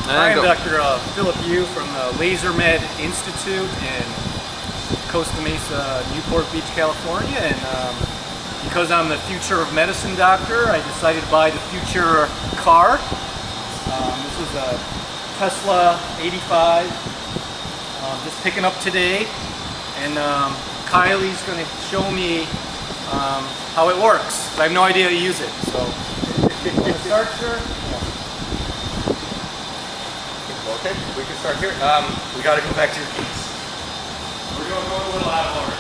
Hi, I'm Dr. Philip Yu from the LaserMed Institute in Costa Mesa, Newport Beach, California. And because I'm the future of medicine doctor, I decided to buy the future car. This is a Tesla 85. Just picking up today. And Kylie's going to show me how it works. I have no idea how to use it. So, start, sir? Okay, we can start here. We got to go back to your keys. We're going to go a little out of order.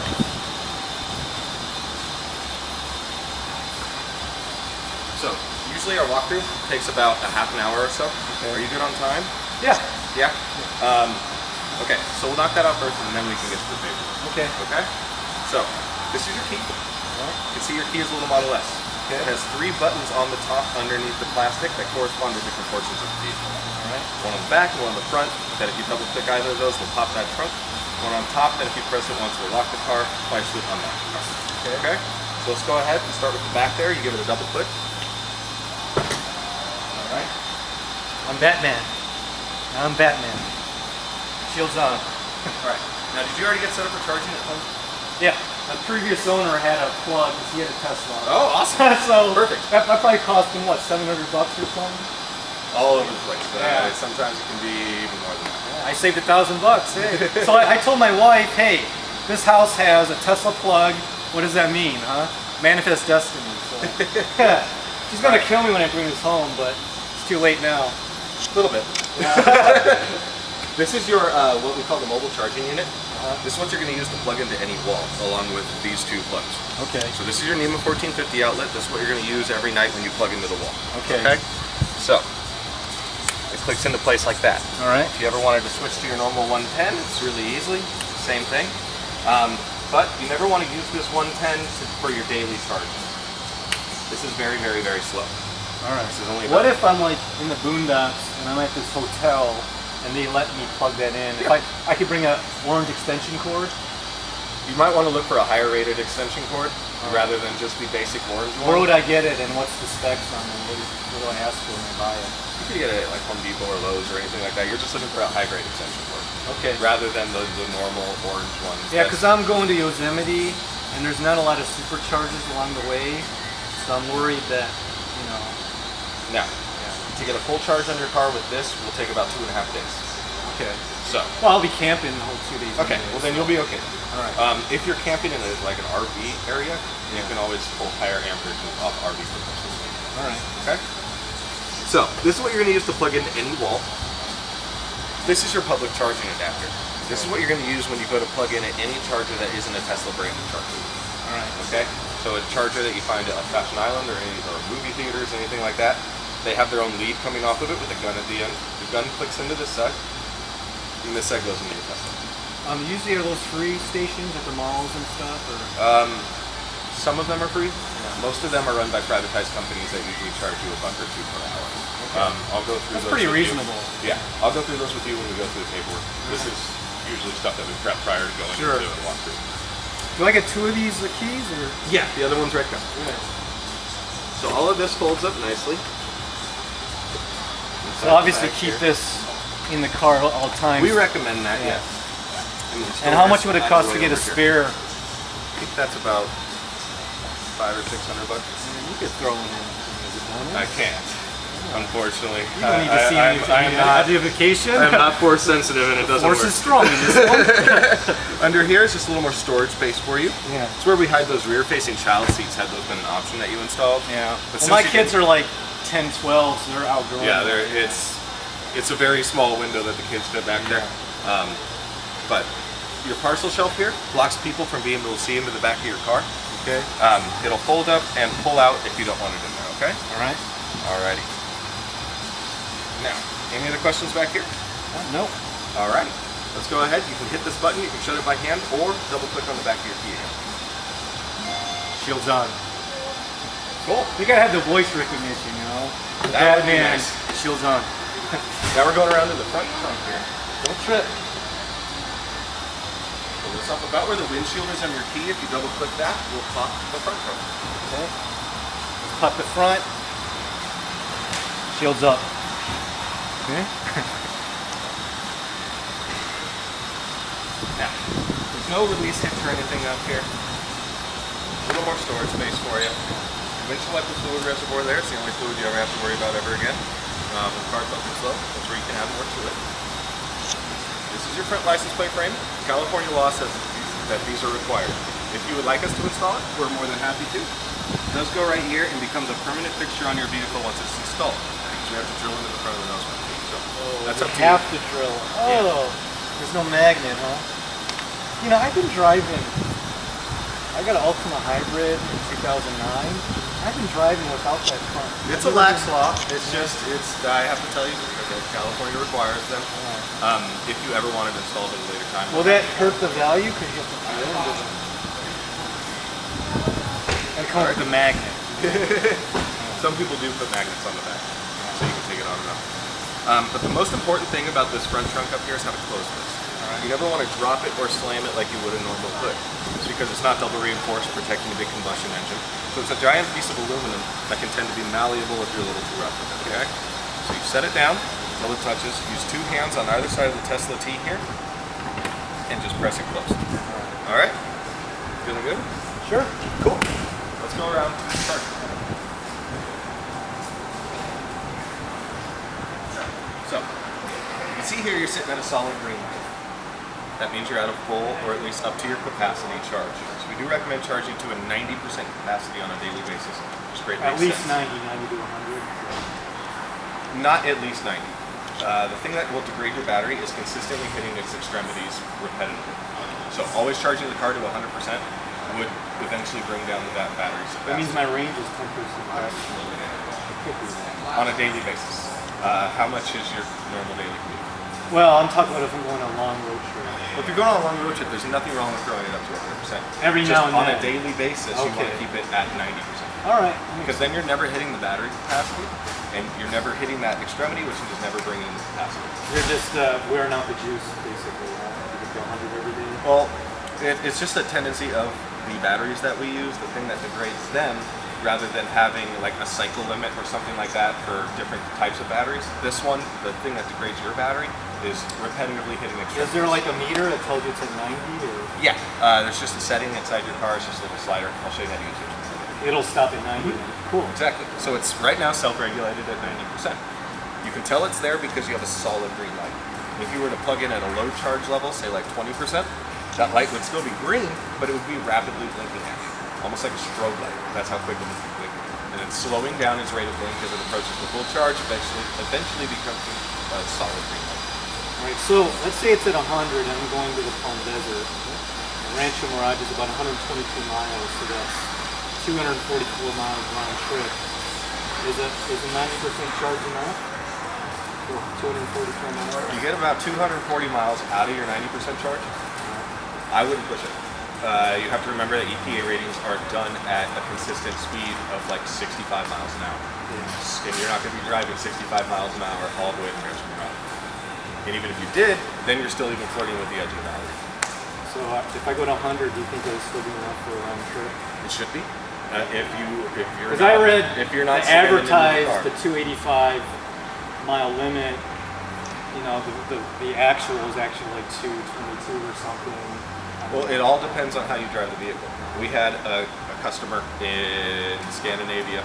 So, usually our walkthrough takes about a half an hour or so. Okay. Are you good on time? Yeah. Yeah? Okay, so we'll knock that out first and then we can get to the paperwork. Okay. Okay? So, this is your key. You can see your key is a little Model S. Okay. It has 3 buttons on the top underneath the plastic that correspond to different portions of the vehicle. Alright. One on the back and one on the front, that if you double click either of those will pop that trunk. One on top, and if you press it once will lock the car, twice will unlock the car. Okay? So let's go ahead and start with the back there. You give it a double click. Alright. I'm Batman. I'm Batman. Shields on. Alright. Now did you already get set up for charging at home? Yeah. The previous owner had a plug because he had a Tesla. Oh, awesome. So perfect. That probably cost him, what, $700 or something? All over the place. Yeah. Sometimes it can be even more than that. Yeah, I saved $1,000. Hey. So I told my wife, hey, this house has a Tesla plug. What does that mean, huh? Manifest destiny. So. She's going to kill me when I bring this home, but it's too late now. A little bit. Yeah. This is your, what we call the mobile charging unit. This is what you're going to use to plug into any wall, along with these 2 plugs. Okay. So this is your NEMA 1450 outlet. This is what you're going to use every night when you plug into the wall. Okay. Okay? So, it clicks into place like that. All right. If you ever wanted to switch to your normal 110, it's really easily, same thing. But you never want to use this 110 for your daily charge. This is very, very, very slow. All right. This is only what if I'm like in the boondocks and I'm at this hotel and they let me plug that in? Yeah. If I could bring an orange extension cord? You might want to look for a higher rated extension cord rather than just the basic orange one. Where would I get it and what's the specs on it? What do I ask for when I buy it? You could get it at like Home Depot or Lowe's or anything like that. You're just looking for a high grade extension cord. Okay. Rather than the normal orange ones. Yeah, because I'm going to Yosemite and there's not a lot of superchargers along the way. So I'm worried that, you know. Now, to get a full charge on your car with this will take about 2.5 days. Okay. So. Well, I'll be camping the whole 2 days. Okay. Well, then you'll be okay. All right. If you're camping in like an RV area, you can always pull higher amperage off RV purposes. All right. Okay. So this is what you're going to use to plug into any wall. This is your public charging adapter. This is what you're going to use when you go to plug in any charger that isn't a Tesla branded charger. All right. Okay. So a charger that you find at like Fashion Island or movie theaters, anything like that, they have their own lead coming off of it with a gun at the end. The gun clicks into this side, and this side goes into your Tesla. Usually are those free stations at the malls and stuff? Or? Some of them are free. Most of them are run by privatized companies that usually charge you $1 or $2 per hour. Okay. I'll go through That's those pretty with reasonable. You. Yeah, I'll go through those with you when we go through the paperwork. This is usually stuff that we prep prior to going into the walkthrough. Do I get 2 of these keys? Or? Yeah, the other one's right there. Yeah. So all of this folds up nicely. So obviously keep this in the car at all times. We recommend that, yes. And how much would it cost to get a spare? I think that's about $500 or $600. You could throw in there. I can't, unfortunately. You don't need to see anything. Identification. I'm not force sensitive, and it doesn't work. Force is strong in this one. Under here is just a little more storage space for you. Yeah. It's where we hide those rear-facing child seats. Had those been an option that you installed? Yeah. But well, my kids are like 10, 12, so they're outgrowing. Yeah, it's a very small window that the kids fit back there. But your parcel shelf here blocks people from being able to see into the back of your car. Okay. It'll fold up and pull out if you don't want it in there, okay? All right. Alrighty. Now, any other questions back here? Nope. Alrighty. Let's go ahead. You can hit this button, you can shut it by hand, or double click on the back of your key. Shields on. Cool. You gotta have the voice recognition, you know? That would be Batman, nice. shields on. Now we're going around to the front trunk here. Don't trip. Pull this up about where the windshield is on your key. If you double click that, we'll pop the front trunk. Okay. Let's pop the front. Shields up. Okay. Now, there's no release hitch or anything up here. A little more storage space for you. Conventional like the fluid reservoir there. It's the only fluid you ever have to worry about ever again. When the car buckles low, that's where you can add more to it. This is your front license plate frame. California law says that these are required. If you would like us to install it, we're more than happy to. It does go right here and becomes a permanent fixture on your vehicle once it's installed, because we have to drill into the front of the nose mount. So that's up to you. Have to drill. Oh, there's no magnet, huh? You know, I've been driving. I got an Ultima Hybrid in 2009. I've been driving without that front. It's a lax law. It's just, I have to tell you, because California requires them. If you ever wanted to install it at a later time. Will that hurt the value? Because you have to drill into it. And it comes with the magnet. Some people do put magnets on the back, so you can take it on and off. But the most important thing about this front trunk up here is how to close this. You never want to drop it or slam it like you would a normal hood. It's because it's not double reinforced, protecting the big combustion engine. So it's a giant piece of aluminum that can tend to be malleable if you're a little too rough with it, okay? So you set it down until it touches. Use 2 hands on either side of the Tesla T here, and just press it close. All right? Feeling good? Sure. Cool. Let's go around. Start. So, you can see here you're sitting at a solid green light. That means you're at a full, or at least up to your capacity charge. So we do recommend charging to a 90% capacity on a daily basis. Just great. At least 90 to 100. Not at least 90. The thing that will degrade your battery is consistently hitting its extremities repetitively. So always charging the car to 100% would eventually bring down the battery's capacity. That means my range is 10%. On a daily basis. How much is your normal daily commute? Well, I'm talking about if I'm going on a long road trip. If you're going on a long road trip, there's nothing wrong with throwing it up to 100%. Every Just now and on then. a daily basis, you want to keep it at 90%. All right. Because then you're never hitting the battery capacity, and you're never hitting that extremity, which is just never bringing in the capacity. You're just wearing out the juice, basically. You can go 100 every day. Well, it's just a tendency of the batteries that we use, the thing that degrades them, rather than having like a cycle limit or something like that for different types of batteries. This one, the thing that degrades your battery, is repetitively hitting extremities. Is there like a meter that tells you it's at 90? Or? Yeah, there's just a setting inside your car. It's just a little slider. I'll show you how to use it. It'll stop at 90. Cool. Exactly. So it's right now self-regulated at 90%. You can tell it's there because you have a solid green light. If you were to plug in at a low charge level, say like 20%, that light would still be green, but it would be rapidly blinking at you. Almost like a strobe light. That's how quick it would be blinking. And it's slowing down its rate of blink as it approaches the full charge, eventually becomes a solid green light. All right, so let's say it's at 100 and I'm going to the Palm Desert. Rancho Mirage is about 122 miles, so that's 244 miles round trip. Is a 90% charge enough for 244 miles? You get about 240 miles out of your 90% charge. I wouldn't push it. You have to remember that EPA ratings are done at a consistent speed of like 65 miles an hour. Yeah. And you're not going to be driving 65 miles an hour all the way to Rancho Mirage. And even if you did, then you're still even flirting with the edge of the valley. So if I go to 100, do you think it'll still be enough for a round trip? It should be. If you're because I read if you're not advertised the 285 mile limit, you know, the actual is actually like 222 or something. Well, it all depends on how you drive the vehicle. We had a customer in Scandinavia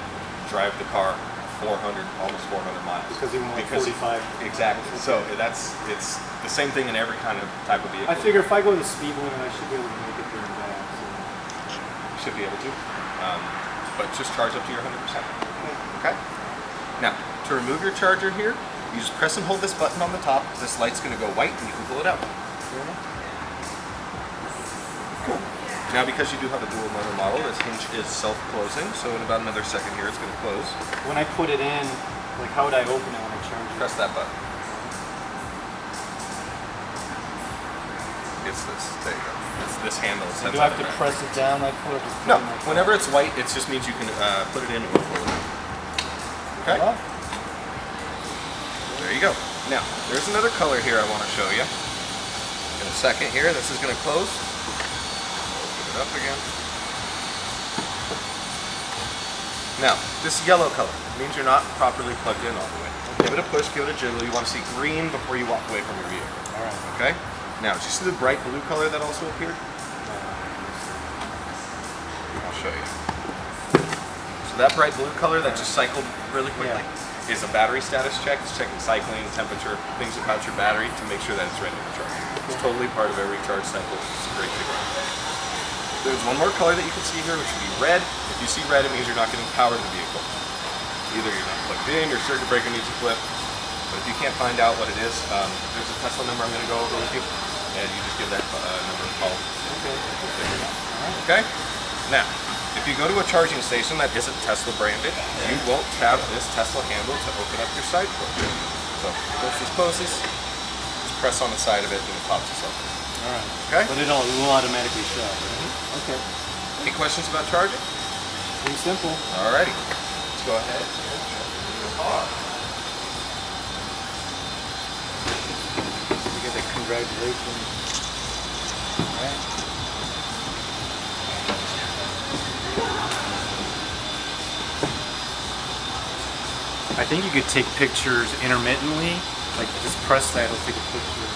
drive the car 400, almost 400 miles. Because he went 45. Exactly. So it's the same thing in every kind of type of vehicle. I figure if I go to the speed limit, I should be able to make it there and back. So. You should be able to. But just charge up to your 100%. Okay? Now, to remove your charger here, you just press and hold this button on the top. This light's going to go white and you can pull it out. Cool. Now, because you do have a dual motor model, this hinge is self-closing, so in about another second here, it's going to close. When I put it in, like how would I open it when I charge it? Press that button. It's this. There you go. It's this handle. So do I have to press it down like that? No. Whenever it's white, it just means you can put it in or pull it out. Okay? Oh. There you go. Now, there's another color here I want to show you. In a second here, this is going to close. Open it up again. Now, this yellow color means you're not properly plugged in all the way. Give it a push, give it a jiggle. You want to see green before you walk away from your vehicle. All right. Okay? Now, do you see the bright blue color that also appeared? I'll show you. So that bright blue color that just cycled really quickly is a battery status check. It's checking cycling, temperature, things about your battery to make sure that it's ready to charge. It's totally part of every charge cycle. It's great to go. There's one more color that you can see here, which would be red. If you see red, it means you're not getting power to the vehicle. Either you're not plugged in, your circuit breaker needs to flip. But if you can't find out what it is, there's a Tesla number I'm going to go over with you, and you just give that number a call. Okay. We'll figure it out. Okay? Now, if you go to a charging station that isn't Tesla branded, you won't have this Tesla handle to open up your side port. So, push this closes, just press on the side of it, and it pops itself in. All right. Okay? But it will automatically shut. Right? Okay. Any questions about charging? Pretty simple. Alrighty. Let's go ahead and show your car. We get the congratulations. All right. I think you could take pictures intermittently, like just press that, it'll take a picture.